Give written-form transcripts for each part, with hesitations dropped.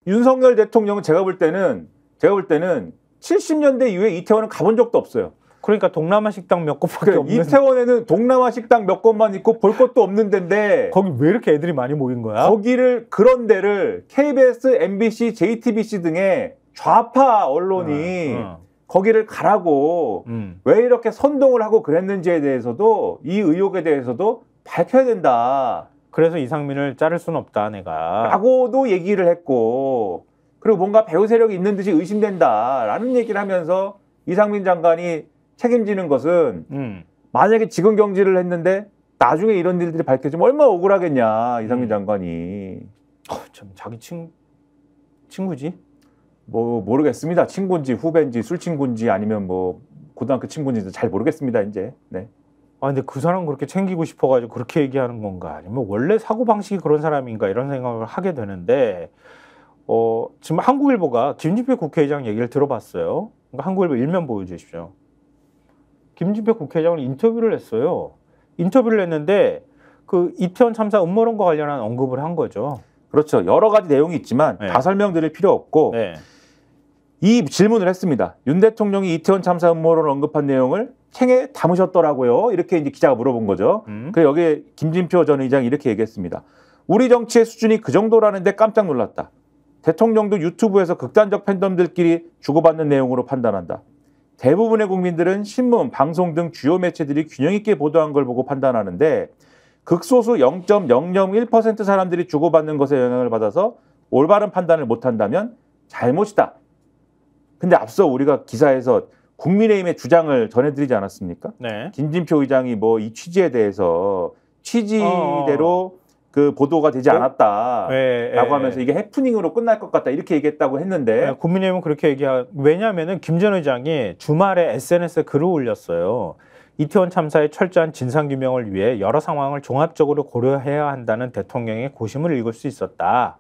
윤석열 대통령은 제가 볼 때는 70년대 이후에 이태원은 가본 적도 없어요. 그러니까 동남아 식당 몇 곳밖에 없는. 이태원에는 동남아 식당 몇 곳만 있고 볼 것도 없는 데인데 거기 왜 이렇게 애들이 많이 모인 거야? 그런 데를 KBS, MBC, JTBC 등의 좌파 언론이 거기를 가라고 왜 이렇게 선동을 하고 그랬는지에 대해서도 이 의혹에 대해서도 밝혀야 된다. 그래서 이상민을 자를 수는 없다 내가. 라고도 얘기를 했고 그리고 뭔가 배후 세력이 있는 듯이 의심된다라는 얘기를 하면서 이상민 장관이 책임지는 것은 만약에 직원 경질을 했는데 나중에 이런 일들이 밝혀지면 얼마나 억울하겠냐 이상민 장관이. 참 자기 친구지? 뭐 모르겠습니다. 친구인지 후배인지 술친구인지 아니면 뭐 고등학교 친구인지 잘 모르겠습니다 이제. 네. 근데 그 사람 그렇게 챙기고 싶어가지고 그렇게 얘기하는 건가 아니면 원래 사고방식이 그런 사람인가 이런 생각을 하게 되는데 지금 한국일보가 김진표 국회의장 얘기를 들어봤어요. 그러니까 한국일보 일면 보여주십시오. 김진표 국회의장은 인터뷰를 했어요. 인터뷰를 했는데 그 이태원 참사 음모론과 관련한 언급을 한 거죠. 그렇죠. 여러 가지 내용이 있지만 다 설명드릴 필요 없고 이 질문을 했습니다. 윤 대통령이 이태원 참사 음모론을 언급한 내용을 챙에 담으셨더라고요. 이렇게 이제 기자가 물어본 거죠. 그래서 여기에 김진표 전 의장이 이렇게 얘기했습니다. 우리 정치의 수준이 그 정도라는데 깜짝 놀랐다. 대통령도 유튜브에서 극단적 팬덤들끼리 주고받는 내용으로 판단한다. 대부분의 국민들은 신문, 방송 등 주요 매체들이 균형 있게 보도한 걸 보고 판단하는데 극소수 0.001% 사람들이 주고받는 것에 영향을 받아서 올바른 판단을 못한다면 잘못이다. 근데 앞서 우리가 기사에서 국민의힘의 주장을 전해드리지 않았습니까? 네. 김진표 의장이 뭐 이 취지에 대해서 취지대로 그 보도가 되지 않았다라고 하면서 이게 해프닝으로 끝날 것 같다 이렇게 얘기했다고 했는데 국민의힘은 그렇게 왜냐하면은 김 전 의장이 주말에 SNS에 글을 올렸어요. 이태원 참사의 철저한 진상규명을 위해 여러 상황을 종합적으로 고려해야 한다는 대통령의 고심을 읽을 수 있었다.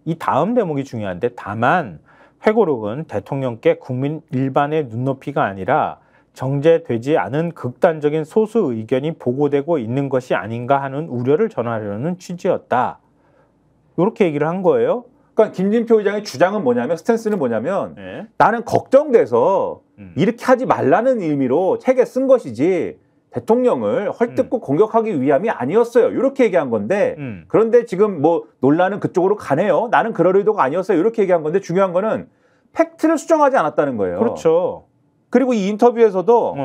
이 다음 대목이 중요한데 다만 회고록은 대통령께 국민 일반의 눈높이가 아니라 정제되지 않은 극단적인 소수 의견이 보고되고 있는 것이 아닌가 하는 우려를 전하려는 취지였다. 이렇게 얘기를 한 거예요. 그러니까 김진표 의장의 주장은 뭐냐면 스탠스는 뭐냐면 나는 걱정돼서 이렇게 하지 말라는 의미로 책에 쓴 것이지 대통령을 헐뜯고 공격하기 위함이 아니었어요. 이렇게 얘기한 건데 그런데 지금 뭐 논란은 그쪽으로 가네요. 나는 그럴 의도가 아니었어요. 이렇게 얘기한 건데 중요한 거는 팩트를 수정하지 않았다는 거예요. 그렇죠. 그리고 이 인터뷰에서도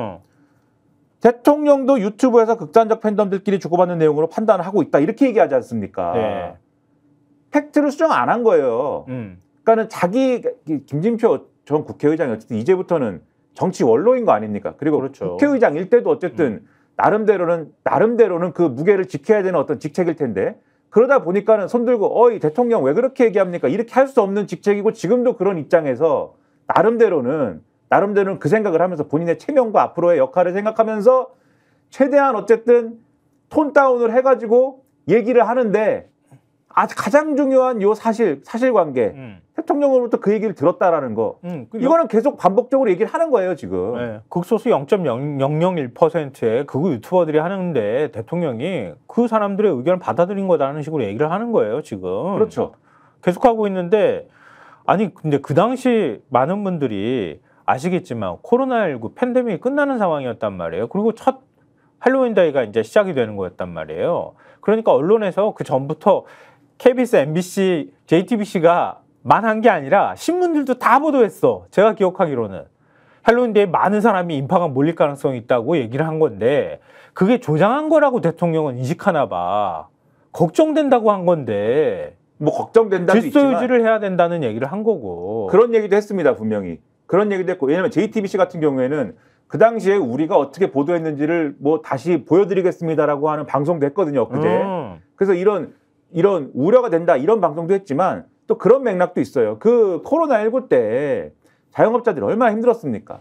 대통령도 유튜브에서 극단적 팬덤들끼리 주고받는 내용으로 판단을 하고 있다. 이렇게 얘기하지 않습니까? 네. 팩트를 수정 안 한 거예요. 그러니까는 김진표 전 국회의장이 어쨌든 이제부터는 정치 원로인 거 아닙니까? 그리고 그렇죠. 국회의장일 때도 어쨌든 나름대로는 그 무게를 지켜야 되는 어떤 직책일 텐데 그러다 보니까는 손들고 이 대통령 왜 그렇게 얘기합니까? 이렇게 할 수 없는 직책이고 지금도 그런 입장에서 나름대로는 그 생각을 하면서 본인의 체면과 앞으로의 역할을 생각하면서 최대한 어쨌든 톤 다운을 해가지고 얘기를 하는데 가장 중요한 요 사실관계 대통령으로부터 그 얘기를 들었다라는 거 이거는 계속 반복적으로 얘기를 하는 거예요 지금. 네. 극소수 0.001%의 극우 유튜버들이 하는데 대통령이 그 사람들의 의견을 받아들인 거다라는 식으로 얘기를 하는 거예요 지금. 그렇죠. 계속하고 있는데 근데 그 당시 많은 분들이 아시겠지만 코로나19 팬데믹이 끝나는 상황이었단 말이에요. 그리고 첫 할로윈 데이가 이제 시작이 되는 거였단 말이에요. 그러니까 언론에서 그 전부터 KBS, MBC, JTBC가 만 한 게 아니라 신문들도 다 보도했어. 제가 기억하기로는. 할로윈데이에 많은 사람이 인파가 몰릴 가능성이 있다고 얘기를 한 건데 그게 조장한 거라고 대통령은 인식하나 봐. 걱정된다고 한 건데 뭐 걱정된다도 있지만 질서 유지를 해야 된다는 얘기를 한 거고. 그런 얘기도 했습니다. 분명히. 그런 얘기도 했고 왜냐하면 JTBC 같은 경우에는 그 당시에 우리가 어떻게 보도했는지를 뭐 다시 보여드리겠습니다라고 하는 방송도 했거든요. 엊그제. 그래서 이런 우려가 된다 이런 방송도 했지만 또 그런 맥락도 있어요. 그 코로나19 때 자영업자들이 얼마나 힘들었습니까?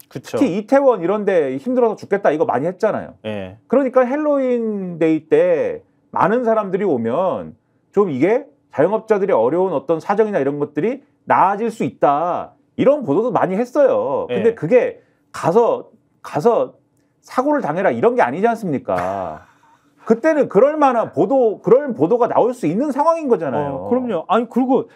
그쵸. 특히 이태원 이런 데 힘들어서 죽겠다 이거 많이 했잖아요. 네. 그러니까 헬로윈 데이 때 많은 사람들이 오면 좀 이게 자영업자들의 어려운 어떤 사정이나 이런 것들이 나아질 수 있다. 이런 보도도 많이 했어요. 근데 그게 가서 사고를 당해라 이런 게 아니지 않습니까? 그때는 그런 보도가 나올 수 있는 상황인 거잖아요. 그럼요. 그리고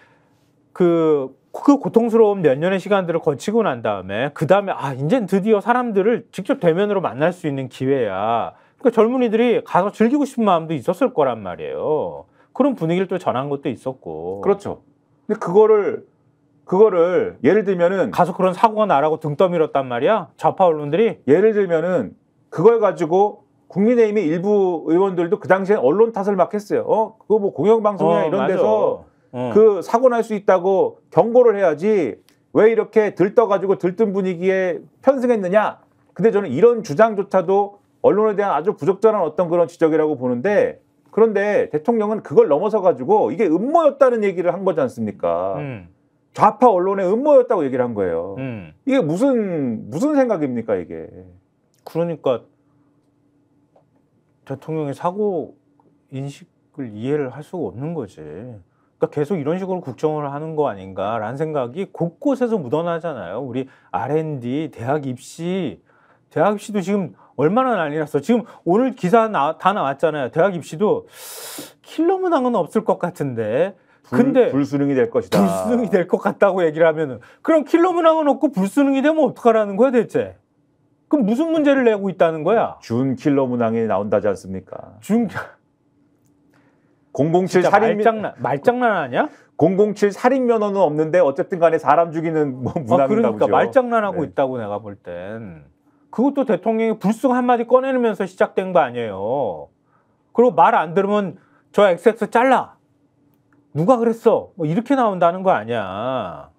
그 고통스러운 몇 년의 시간들을 거치고 난 다음에 그 다음에 이제 드디어 사람들을 직접 대면으로 만날 수 있는 기회야. 그러니까 젊은이들이 가서 즐기고 싶은 마음도 있었을 거란 말이에요. 그런 분위기를 또 전한 것도 있었고. 그렇죠. 근데 그거를 예를 들면은 가서 그런 사고가 나라고 등 떠밀었단 말이야. 좌파 언론들이. 예를 들면은 그걸 가지고 국민의힘의 일부 의원들도 그 당시에 언론 탓을 막 했어요. 그거 뭐 공영방송이나 이런 맞아. 데서 그 사고 날 수 있다고 경고를 해야지 왜 이렇게 들떠가지고 들뜬 분위기에 편승했느냐. 근데 저는 이런 주장조차도 언론에 대한 아주 부적절한 어떤 그런 지적이라고 보는데, 그런데 대통령은 그걸 넘어서 가지고 이게 음모였다는 얘기를 한 거지 않습니까? 좌파 언론의 음모였다고 얘기를 한 거예요. 이게 무슨 생각입니까, 이게? 그러니까 대통령의 사고 인식을 이해를 할 수가 없는 거지. 그러니까 계속 이런 식으로 국정을 하는 거 아닌가라는 생각이 곳곳에서 묻어나잖아요. 우리 R&D, 대학 입시도 지금 얼마나 난리 났어. 지금 오늘 기사 다 나왔잖아요. 대학 입시도 킬러 문항은 없을 것 같은데. 근데 불수능이 될 것이다. 불수능이 될 것 같다고 얘기를 하면은, 그럼 킬러 문항은 없고 불수능이 되면 어떡하라는 거야 대체? 그럼 무슨 문제를 내고 있다는 거야? 준 킬러 문항이 나온다지 않습니까? 007 살인 말장난 아니야? 007 살인 면허는 없는데 어쨌든 간에 사람 죽이는 뭐 문항인가 그러니까 보죠. 말장난하고 있다고 내가 볼 땐. 그것도 대통령이 불쑥 한마디 꺼내면서 시작된 거 아니에요. 그리고 말 안 들으면 저 XX 잘라. 누가 그랬어? 뭐 이렇게 나온다는 거 아니야.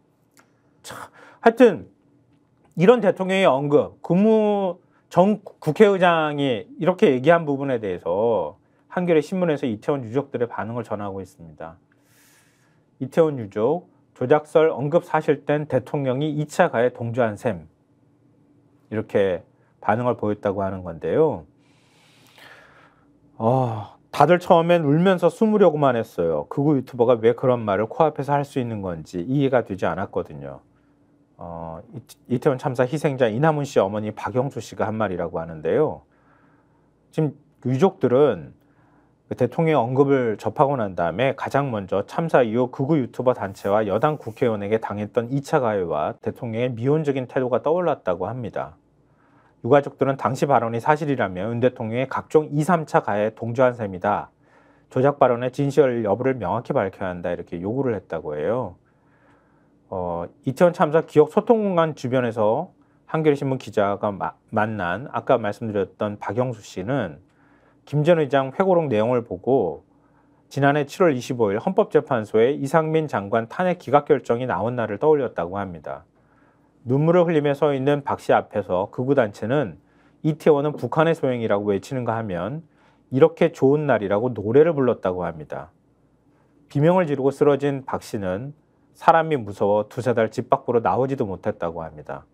참, 하여튼 이런 대통령의 언급, 전 국회의장이 이렇게 얘기한 부분에 대해서 한겨레 신문에서 이태원 유족들의 반응을 전하고 있습니다. 이태원 유족, 조작설 언급 사실 땐 대통령이 2차 가해 동조한 셈. 이렇게 반응을 보였다고 하는 건데요. 다들 처음엔 울면서 숨으려고만 했어요. 극우 유튜버가 왜 그런 말을 코앞에서 할 수 있는 건지 이해가 되지 않았거든요. 이태원 참사 희생자 이남훈 씨 어머니 박영수 씨가 한 말이라고 하는데요. 지금 유족들은 대통령의 언급을 접하고 난 다음에 가장 먼저 참사 이후 극우 유튜버 단체와 여당 국회의원에게 당했던 2차 가해와 대통령의 미온적인 태도가 떠올랐다고 합니다. 유가족들은 당시 발언이 사실이라며 윤 대통령의 각종 2, 3차 가해에 동조한 셈이다. 조작 발언의 진실 여부를 명확히 밝혀야 한다. 이렇게 요구를 했다고 해요. 이태원 참사 기억 소통공간 주변에서 한겨레신문 기자가 만난 아까 말씀드렸던 박영수 씨는 김 전 의장 회고록 내용을 보고 지난해 7월 25일 헌법재판소에 이상민 장관 탄핵 기각 결정이 나온 날을 떠올렸다고 합니다. 눈물을 흘리며 서 있는 박 씨 앞에서 극우단체는 이태원은 북한의 소행이라고 외치는가 하면 이렇게 좋은 날이라고 노래를 불렀다고 합니다. 비명을 지르고 쓰러진 박 씨는 사람이 무서워 두세 달 집 밖으로 나오지도 못했다고 합니다.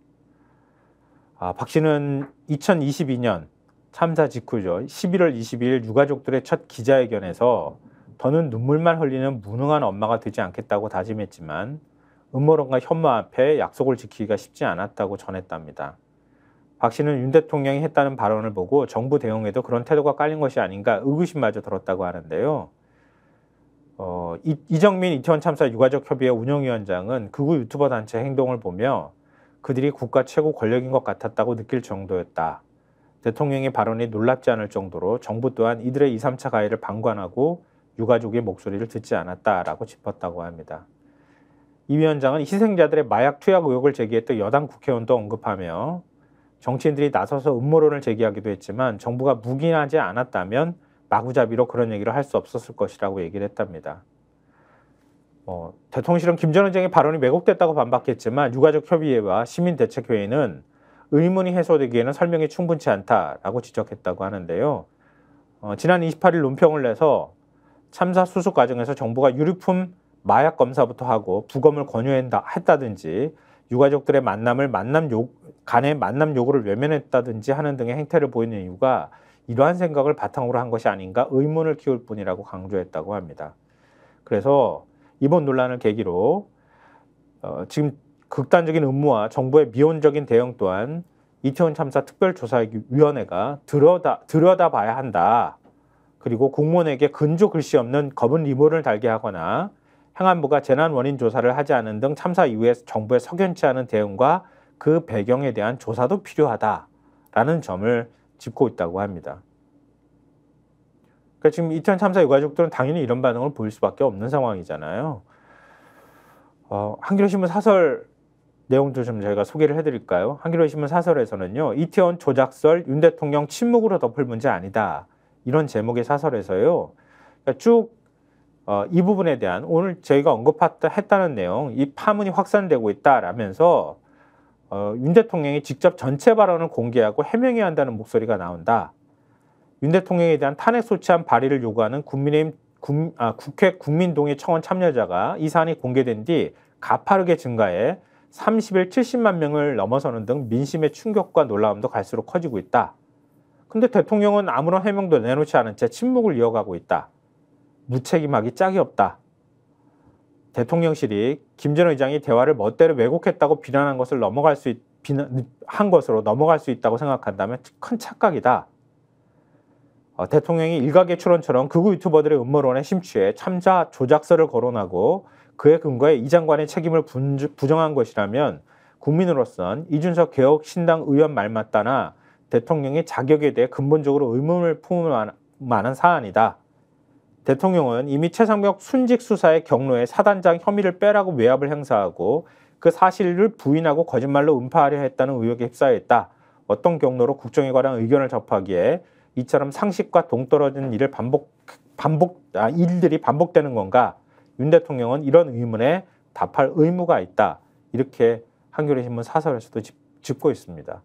박 씨는 2022년 참사 직후죠. 11월 22일 유가족들의 첫 기자회견에서 더는 눈물만 흘리는 무능한 엄마가 되지 않겠다고 다짐했지만 음모론과 혐오 앞에 약속을 지키기가 쉽지 않았다고 전했답니다. 박 씨는 윤 대통령이 했다는 발언을 보고 정부 대응에도 그런 태도가 깔린 것이 아닌가 의구심마저 들었다고 하는데요. 이정민 이태원 참사 유가족협의회 운영위원장은 극우 유튜버 단체 행동을 보며 그들이 국가 최고 권력인 것 같았다고 느낄 정도였다. 대통령의 발언이 놀랍지 않을 정도로 정부 또한 이들의 2, 3차 가해를 방관하고 유가족의 목소리를 듣지 않았다라고 짚었다고 합니다. 이 위원장은 희생자들의 마약 투약 의혹을 제기했던 여당 국회의원도 언급하며 정치인들이 나서서 음모론을 제기하기도 했지만 정부가 묵인하지 않았다면 마구잡이로 그런 얘기를 할 수 없었을 것이라고 얘기를 했답니다. 대통령실은 김 전 의장의 발언이 왜곡됐다고 반박했지만 유가족협의회와 시민대책회의는 의문이 해소되기에는 설명이 충분치 않다라고 지적했다고 하는데요. 지난 28일 논평을 내서 참사 수습 과정에서 정부가 유류품 마약 검사부터 하고 부검을 권유했다든지 유가족들의 간의 만남 요구를 외면했다든지 하는 등의 행태를 보이는 이유가 이러한 생각을 바탕으로 한 것이 아닌가 의문을 키울 뿐이라고 강조했다고 합니다. 그래서 이번 논란을 계기로 지금 극단적인 음모와 정부의 미온적인 대응 또한 이태원 참사 특별조사위원회가 들여다봐야 한다. 그리고 공무원에게 근조 글씨 없는 검은 리본을 달게 하거나 행안부가 재난 원인 조사를 하지 않은 등 참사 이후에 정부의 석연치 않은 대응과 그 배경에 대한 조사도 필요하다라는 점을 짚고 있다고 합니다. 그러니까 지금 이태원 참사 유가족들은 당연히 이런 반응을 보일 수밖에 없는 상황이잖아요. 한겨레신문 사설 내용도 좀 저희가 소개를 해드릴까요? 한겨레신문 사설에서는요, 이태원 조작설 윤 대통령 침묵으로 덮을 문제 아니다. 이런 제목의 사설에서요. 그러니까 쭉 이 부분에 대한 오늘 저희가 언급했다는 내용, 이 파문이 확산되고 있다라면서 윤 대통령이 직접 전체 발언을 공개하고 해명해야 한다는 목소리가 나온다. 윤 대통령에 대한 탄핵 소추안 발의를 요구하는 국회 국민동의 청원 참여자가 이 사안이 공개된 뒤 가파르게 증가해 30일 70만 명을 넘어서는 등 민심의 충격과 놀라움도 갈수록 커지고 있다. 근데 대통령은 아무런 해명도 내놓지 않은 채 침묵을 이어가고 있다. 무책임하기 짝이 없다. 대통령실이 김 전 의장이 대화를 멋대로 왜곡했다고 비난한 것을 한 것으로 넘어갈 수 있다고 생각한다면 큰 착각이다. 대통령이 일각의 추론처럼 극우 유튜버들의 음모론에 심취해 참사 조작설을 거론하고 그에 근거해 이 장관의 책임을 부정한 것이라면 국민으로선 이준석 개혁신당 의원 말 맞다나 대통령의 자격에 대해 근본적으로 의문을 품을 만한 사안이다. 대통령은 이미 최상병 순직 수사의 경로에 사단장 혐의를 빼라고 외압을 행사하고 그 사실을 부인하고 거짓말로 음파하려 했다는 의혹에 휩싸였다. 어떤 경로로 국정에 관한 의견을 접하기에 이처럼 상식과 동떨어진 일들이 반복되는 건가? 윤 대통령은 이런 의문에 답할 의무가 있다. 이렇게 한겨레신문 사설에서도 짚고 있습니다.